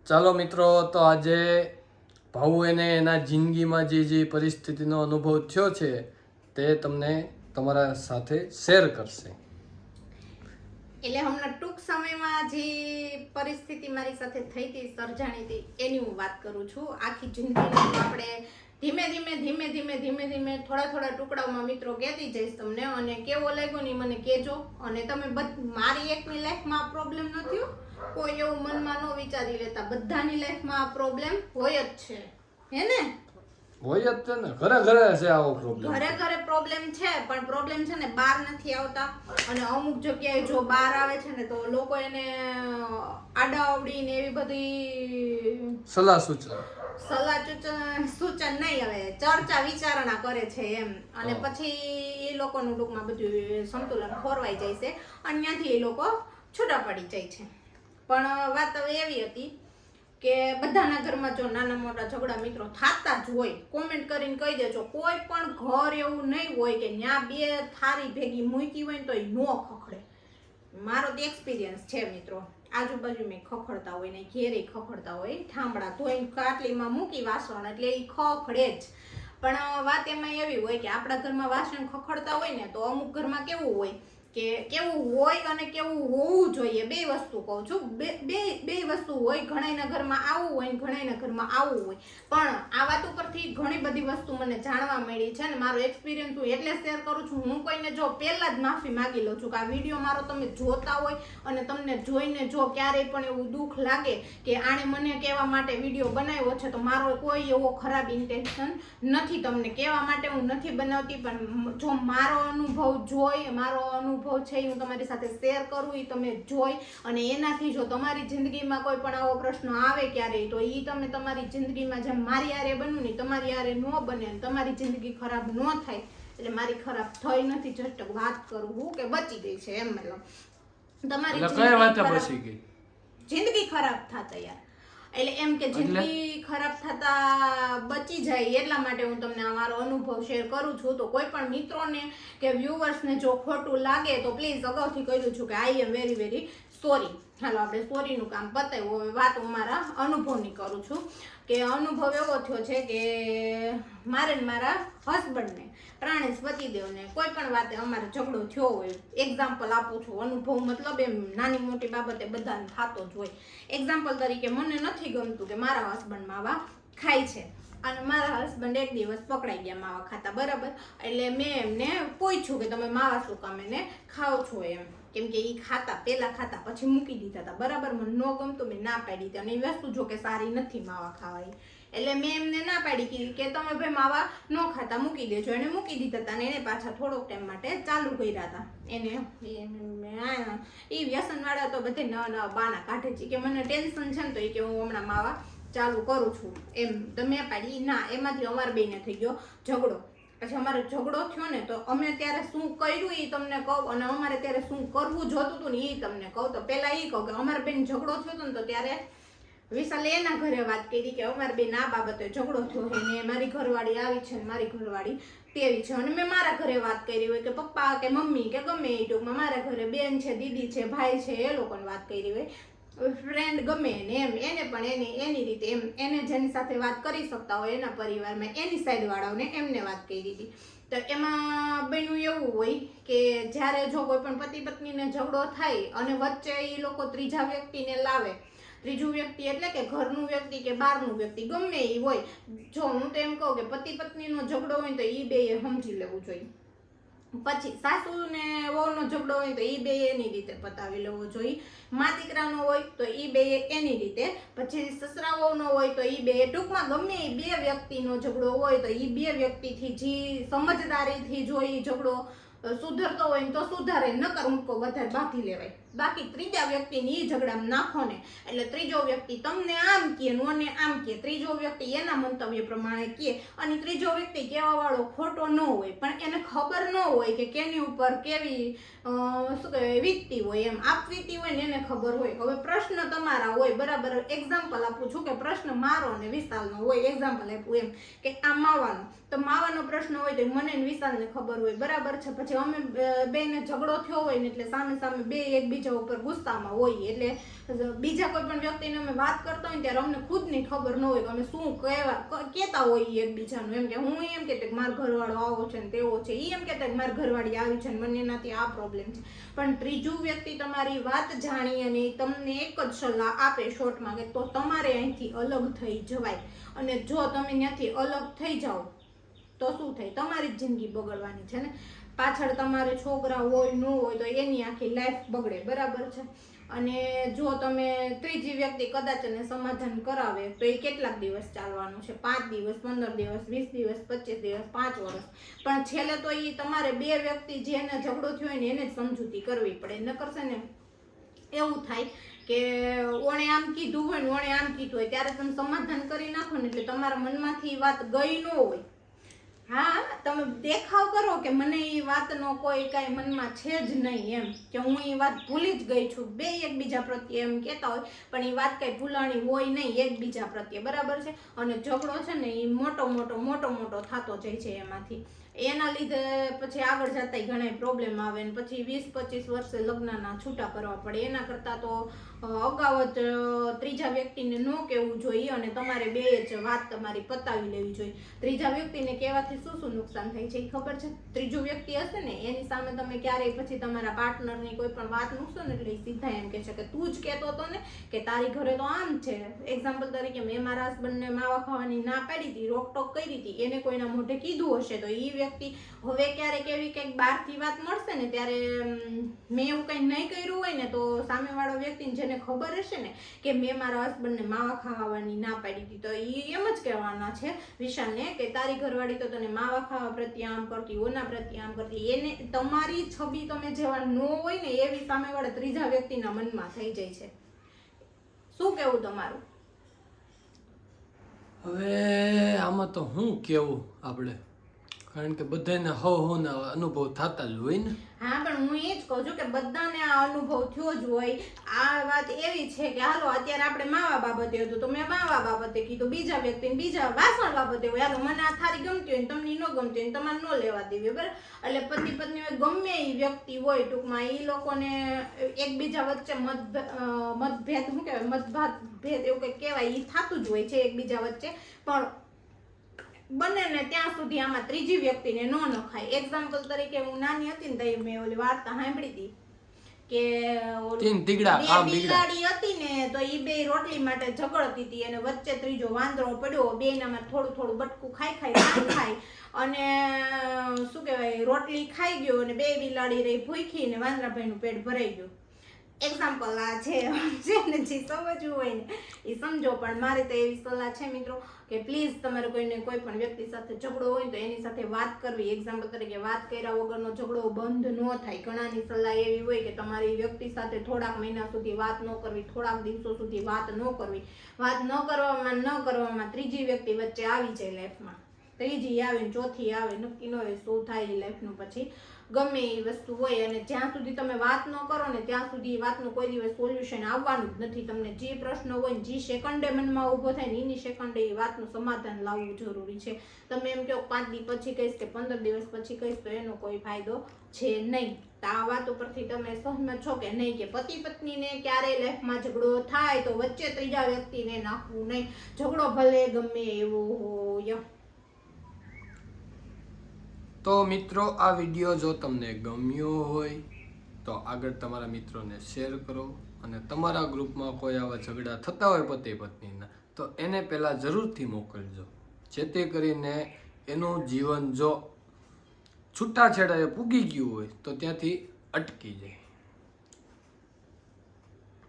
ચાલો મિત્રો, તો આજે ભાઉ એને એના જિંદગીમાં જે પરિસ્થિતિનો અનુભવ થયો છે તે તમને તમારા સાથે શેર કરશે. એટલે હમણાં ટૂંક સમયમાં જે પરિસ્થિતિ મારી સાથે થઈ હતી, સર્જાણી હતી, એની હું વાત કરું છું. આખી જિંદગીમાં આપણે ધીમે ધીમે થોડા ટુકડાઓમાં મિત્રો કહેતી જઈશ તમને, અને કેવો લાગ્યો ને મને કહેજો. અને તમે મારી એકની લાઈફમાં આ પ્રોબ્લેમ નથી, કોઈ એવું મનમાં ન વિચારી લેતા, બધાની લાઈફમાં આ પ્રોબ્લેમ હોય જ છે, હે ને? હોય જ છે ને, ઘરે છે આવો પ્રોબ્લેમ. ઘરે પ્રોબ્લેમ છે, પણ પ્રોબ્લેમ છે ને બહાર નથી આવતા. અને અમુક જગ્યાએ જો બહાર આવે છે ને તો લોકો એને આડાઅવડી ને એવી બધી સલાહ સૂચન નહીં, હવે ચર્ચા વિચારણા કરે છે એમ. અને પછી એ લોકોનું ટૂંકમાં બધું સંતુલન ખોરવાઈ જાય છે અને ત્યાંથી એ લોકો છૂટા પડી જાય છે. પણ વાત હવે એવી હતી કે બધાના ઘરમાં જો નાના મોટા ઝઘડા મિત્રો થતા જ હોય. કોમેન્ટ કરીને કહી દેજો, કોઈ પણ ઘર એવું નહીં હોય કે ત્યાં બે થારી ભેગી મૂકી હોય ને તો એ ન ખખડે. મારો તો એક્સપિરિયન્સ છે મિત્રો. આજુબાજુ મેં ખખડતા હોય ને ઘેરે ખખડતા હોય, ઠામડા ધોઈને કાટલીમાં મૂકી વાસણ એટલે એ ખખડે જ. પણ વાત એમાં એવી હોય કે આપણા ઘરમાં વાસણ ખખડતા હોય ને તો અમુક ઘરમાં કેવું હોય કે કેવું હોય અને કેવું હોવું જોઈએ, બે વસ્તુ કહું છું. બે વસ્તુ હોય. ઘણાના ઘરમાં આવું હોય ને ઘણાના ઘરમાં આવું હોય. પણ આ વાત ઉપરથી ઘણી બધી વસ્તુ મને જાણવા મળી છે ને મારો એક્સપિરિયન્સ હું એટલે શેર કરું છું. હું કોઈને જો પહેલા જ માફી માંગી લઉં છું કે આ વિડીયો મારો તમે જોતા હોય અને તમને જોઈને જો ક્યારેય પણ એવું દુઃખ લાગે કે આણે મને કહેવા માટે વિડીયો બનાવ્યો છે, તો મારો કોઈ એવો ખરાબ ઇન્ટેન્શન નથી. તમને કહેવા માટે હું નથી બનાવતી, પણ જો મારો અનુભવ જોઈ, મારો અનુભવ છે એ હું તમારી સાથે શેર કરું, એ તમે જોઈ અને એનાથી જો તમારી જિંદગીમાં કોઈ પણ આવો પ્રશ્ન આવે ક્યારેય તો એ તમે તમારી જિંદગીમાં જેમ મારી હારે બન્યું ને તમારી હારે ન બને ને તમારી જિંદગી ખરાબ ન થાય. એટલે મારી ખરાબ થઈ નથી, જસ્ટ વાત કરું હું કે બચી ગઈ છે એમ. મતલબ તમારી જિંદગી ખરાબ થતા યાર, એટલે એમ કે જિંદગી ખરાબ થતા બચી જાય એટલા માટે હું તમને અમારો અનુભવ શેર કરું છું. તો કોઈ પણ મિત્રોને કે વ્યુઅર્સને જો ખોટું લાગે તો પ્લીઝ અગાઉથી કહી છું કે આઈ એમ વેરી સોરી. હાલો આપણે સોરીનું કામ પતાવ્યું. હવે વાત હું મારા અનુભવની કરું છું કે અનુભવ એવો થયો છે કે મારે ને મારા હસબન્ડને, પ્રાણેશ પતિદેવને કોઈ પણ વાતે અમારે ઝઘડો થયો હોય. એક્ઝામ્પલ આપું છું, અનુભવ મતલબ એમ નાની મોટી બાબતે બધાને થતો જ હોય. એક્ઝામ્પલ તરીકે મને નથી ગમતું કે મારા હસબન્ડ માવા ખાય છે અને મારા હસબન્ડ એક દિવસ પકડાઈ ગયા માવા ખાતા, બરાબર. એટલે મેં એમને પૂછ્યું કે તમે માવા શું કામ એને ખાઓ છો એમ, કેમ કે એ પહેલા ખાતા પછી મૂકી દીધા હતા, બરાબર. મને ન ગમતું, મેં ના પાડી હતી. અને એ વસ્તુ જો કે સારી નથી માવા ખાવાની, એટલે મેં એમને ના પાડી કીધી કે તમે ભાઈ માવા ન ખાતા મૂકી દેજો. એને મૂકી દીધા હતા અને એને પાછા થોડોક ટાઈમ માટે ચાલુ કર્યા હતા. એને એ વ્યસન વાળા તો બધે નવા બાના કાઢે છે કે મને ટેન્શન છે ને તો એ કે હું હમણાં માવા ચાલુ કરું છું એમ. તો મેં પાડી ના. એમાંથી અમારા બેને થઈ ગયો ઝઘડો. પછી અમારે ઝઘડો થયો ને તો અમે ત્યારે શું કર્યું એ તમને કહું, અને અમારે ત્યારે શું કરવું જોતું હતું ને એ તમને કહું. તો પેલા એ કહું કે અમારા બેન ઝઘડો થયો હતો ને તો ત્યારે વિશાલે એના ઘરે વાત કરી કે અમારા બેન આ બાબતે ઝઘડો થયો છે ને મારી ઘરવાળી આવી છે ને મારી ઘરવાળી તેવી છે. અને મેં મારા ઘરે વાત કરી હોય કે પપ્પા કે મમ્મી કે ગમે એ ટૂંકમાં મારા ઘરે બેન છે, દીદી છે, ભાઈ છે, એ લોકોને વાત કરી હોય, ફ્રેન્ડ ગમે ને એમ. એને પણ એની રીતે એમ એને જેની સાથે વાત કરી શકતા હોય એના પરિવારમાં એની સાઈડ વાળાઓને એમને વાત કરી હતી. તો એમાં બન્યું એવું હોય કે જ્યારે જો કોઈ પણ પતિ પત્નીને ઝઘડો થાય અને વચ્ચે એ લોકો ત્રીજા વ્યક્તિને લાવે, ત્રીજું વ્યક્તિ એટલે કે ઘરનું વ્યક્તિ કે બહારનું વ્યક્તિ ગમે એ હોય. જો હું તો એમ કહું કે પતિ પત્નીનો ઝઘડો હોય તો એ બે સમજી લેવું જોઈએ. પછી સાસુ ને વહુનો ઝઘડો હોય તો એ બે એની રીતે પતાવી લેવો જોઈએ. મા દીકરાનો હોય તો એ બે એની રીતે. પછી સસરા વહુનો હોય તો એ બે, ટૂંકમાં ગમે એ બે વ્યક્તિનો ઝઘડો હોય તો એ બે વ્યક્તિથી જે સમજદારીથી જો એ ઝઘડો સુધરતો હોય ને તો સુધારે, નકર ઊંકો વધારે બાંધી લેવાય. બાકી ત્રીજા વ્યક્તિને એ ઝઘડામાં નાખો ને એટલે ત્રીજો વ્યક્તિ તમને આમ કહે, નોને આમ કહે, ત્રીજો વ્યક્તિ એના મંતવ્ય પ્રમાણે કહે અને ત્રીજો વ્યક્તિ કહેવા વાળો ખોટો ન હોય પણ એને ખબર ન હોય કે કેની ઉપર કેવી શું કહેવાય વીતતી હોય એમ. આપવીતી હોય ને એને ખબર હોય. હવે પ્રશ્ન તમારા હોય, બરાબર. એક્ઝામ્પલ આપું છું કે પ્રશ્ન મારો અને વિશાલનો હોય. એક્ઝામ્પલ આપ્યું એમ કે આ માવાનો, તો માવાનો પ્રશ્ન હોય તો મને વિશાલને ખબર હોય, બરાબર છે. પછી અમે બેને ઝઘડો થયો હોય ને એટલે સામે બે એકબીજા એકબીજા ઉપર ગુસ્સામાં હોઈએ. એટલે બીજા કોઈ પણ વ્યક્તિને અમે વાત કરતા હોય ત્યારે અમને ખુદની ખબર ન હોય કે અમે શું કહેતા હોઈએ એકબીજાનું. એમ કે હું એમ કહેતી કે મારો ઘરવાળો આવો છે ને તેવો છે, એ એમ કહેતા કે મારી ઘરવાળી આવી છે ને મને એનાથી આ પ્રોબ્લેમ છે. પણ ત્રીજું વ્યક્તિ તમારી વાત જાણી અને તમને એક જ સલાહ આપે શોર્ટમાં કે તો તમારે અહીંથી અલગ થઈ જવાય. અને જો તમે ત્યાંથી અલગ થઈ જાઓ તો શું થાય? તમારી જ જિંદગી બગડવાની છે ને. પાછળ તમારે છોકરા હોય ન હોય તો એની આખી લાઈફ બગડે, બરાબર છે. અને જો તમે ત્રીજી વ્યક્તિ કદાચ એને સમાધાન કરાવે તો એ કેટલાક દિવસ ચાલવાનું છે? 5 દિવસ, 15 દિવસ, 20 દિવસ, 25 દિવસ, 5 વર્ષ. પણ છેલ્લે તો એ તમારે બે વ્યક્તિ જેને ઝઘડો થયો હોય ને એને જ સમજૂતી કરવી પડે. ન કરશે ને એવું થાય કે ઓણે આમ કીધું હોય ને ઓણે આમ કીધું હોય ત્યારે તમે સમાધાન કરી નાખો ને એટલે તમારા મનમાંથી વાત ગઈ ન હોય. હા, તમે દેખાવ કરો કે મને એ વાતનો કોઈ કાંઈ મનમાં છે જ નહીં, એમ કે હું એ વાત ભૂલી જ ગઈ છું. બે એકબીજા પ્રત્યે એમ કહેતા હોય પણ એ વાત કાંઈ ભૂલાણી હોય નહીં એકબીજા પ્રત્યે, બરાબર છે. અને ઝઘડો છે ને એ મોટો થતો જાય છે એમાંથી. એના લીધે પછી આગળ જતા ઘણા પ્રોબ્લેમ આવે ને પછી 20-25 વર્ષે લગ્નના છૂટા કરવા પડે. એના કરતાં તો અગાઉ જ ત્રીજા વ્યક્તિને ન કહેવું જોઈએ અને તમારે બે જ વાત તમારી પતાવી લેવી જોઈએ. ત્રીજા વ્યક્તિને કહેવાથી શું નુકસાન થાય છે એ ખબર છે? ત્રીજું વ્યક્તિ હશે ને એની સામે તમે ક્યારેય પછી તમારા પાર્ટનરની કોઈ પણ વાત મૂકશો ને એટલે સીધા એમ કહે છે કે તું જ કહેતો હતો ને કે તારી ઘરે તો આમ છે. એક્ઝામ્પલ તરીકે મેં મારા હસબન્ડને માવા ખાવાની ના પાડી હતી, રોકટોક કરી હતી, એને કોઈના મોઢે કીધું હશે તો એ વ્યક્તિ હવે ક્યારેક એવી કંઈક બહારથી વાત મળશે ને ત્યારે મેં એવું કંઈ નહીં કર્યું હોય ને તો સામેવાળો વ્યક્તિને જેને ખબર હશે ને કે મેં મારા હસબન્ડને માવા ખાવાની ના પાડી હતી તો એ એમ જ કહેવાના છે વિશાલને કે તારી ઘરવાળી તો તને માવા ખાવા પ્રત્યે આમ કરતી, ઓના પ્રત્યે આમ કરતી. એને તમારી છબી તમે જેવા ન હોય ને એવી સામેવાળા ત્રીજા વ્યક્તિના મનમાં થઈ જાય છે. શું કેવું તમારું? હવે આમાં તો શું કેવું આપણે, કારણ કે બધાને હવના અનુભવ થતા જ હોય ને. હા, પણ હું એ જ કહું છું કે બધાને આ અનુભવ થયો જ હોય. આ વાત એવી છે કે હાલો અત્યારે આપણે માવા બાબતે હતું તો મેં માવા બાબતે કીધું, બીજા વ્યક્તિને બીજા વાસણ બાબતે હોય, હાલો મને આ થાળી ગમતી હોય ને તમને ન ગમતી હોય તમારે ન લેવા દેવી, બરાબર. એટલે પતિ પત્ની હોય ગમે એ વ્યક્તિ હોય ટૂંકમાં એ લોકોને એકબીજા વચ્ચે મતભેદ શું કહેવાય, મતભેદ એવું કંઈક કહેવાય એ થતું જ હોય છે એકબીજા વચ્ચે. પણ બને ને ત્યાં સુધી આમાં ત્રીજી વ્યક્તિને ન નખાય. એક્ઝામ્પલ તરીકે હું નાની હતી ને તો મેં ઓલી વાર્તા સાંભળી હતી કે બે બિલાડી હતી ને તો એ બે રોટલી માટે ઝઘડતી હતી અને વચ્ચે ત્રીજો વાંદરો પડ્યો. બેનામાં થોડું બટકું ખાઈ અને શું કહેવાય રોટલી ખાઈ ગયો અને બે બિલાડી રહી ભૂખી ને વાંદરાભાઈનું પેટ ભરાઈ ગયું. એક્ઝામ્પલ આ છે ને જે સમજવું હોય ને એ સમજો. પણ મારી તો એવી સલાહ છે મિત્રો કે પ્લીઝ તમારે કોઈને કોઈ પણ વ્યક્તિ સાથે ઝઘડો હોય તો એની સાથે વાત કરવી. એક્ઝામ્પલ તરીકે વાત કર્યા વગરનો ઝઘડો બંધ ન થાય. ઘણાની સલાહ એવી હોય કે તમારી વ્યક્તિ સાથે થોડાક મહિના સુધી વાત ન કરવી, થોડાક દિવસો સુધી વાત ન કરવી. વાત ન કરવામાં ત્રીજી વ્યક્તિ વચ્ચે આવી જાય લાઈફમાં. ત્રીજી આવે ને ચોથી આવે, નક્કી ન હોય શું થાય એ લાઈફનું પછી ગમે એ વસ્તુ હોય. અને જ્યાં સુધી તમે વાત ન કરો ને ત્યાં સુધી એ વાતનું કોઈ દિવસ સોલ્યુશન આવવાનું જ નથી. તમને જે પ્રશ્ન હોય ને જે સેકન્ડે મનમાં ઊભો થાય ને એની સેકન્ડે એ વાતનું સમાધાન લાવવું જરૂરી છે. તમે એમ કહો 5 દિવસ પછી કહીશ કે 15 દિવસ પછી કહીશ તો એનો કોઈ ફાયદો છે નહીં. તો આ વાત ઉપરથી તમે સહમત છો કે નહીં કે પતિ પત્નીને ક્યારેય લાઈફમાં ઝઘડો થાય તો વચ્ચે ત્રીજા વ્યક્તિને નાખવું નહીં. ઝઘડો ભલે ગમે એવો હોય. તો મિત્રો આ વિડીયો જો તમને ગમ્યો હોય તો આગળ તમારા મિત્રોને શેર કરો અને તમારા ગ્રુપમાં કોઈ આવા ઝઘડા થતા હોય પતિ પત્નીના તો એને પહેલાં જરૂરથી મોકલજો, જેથી કરીને એનું જીવન જો છૂટાછેડા પૂગી ગયું હોય તો ત્યાંથી અટકી જાય.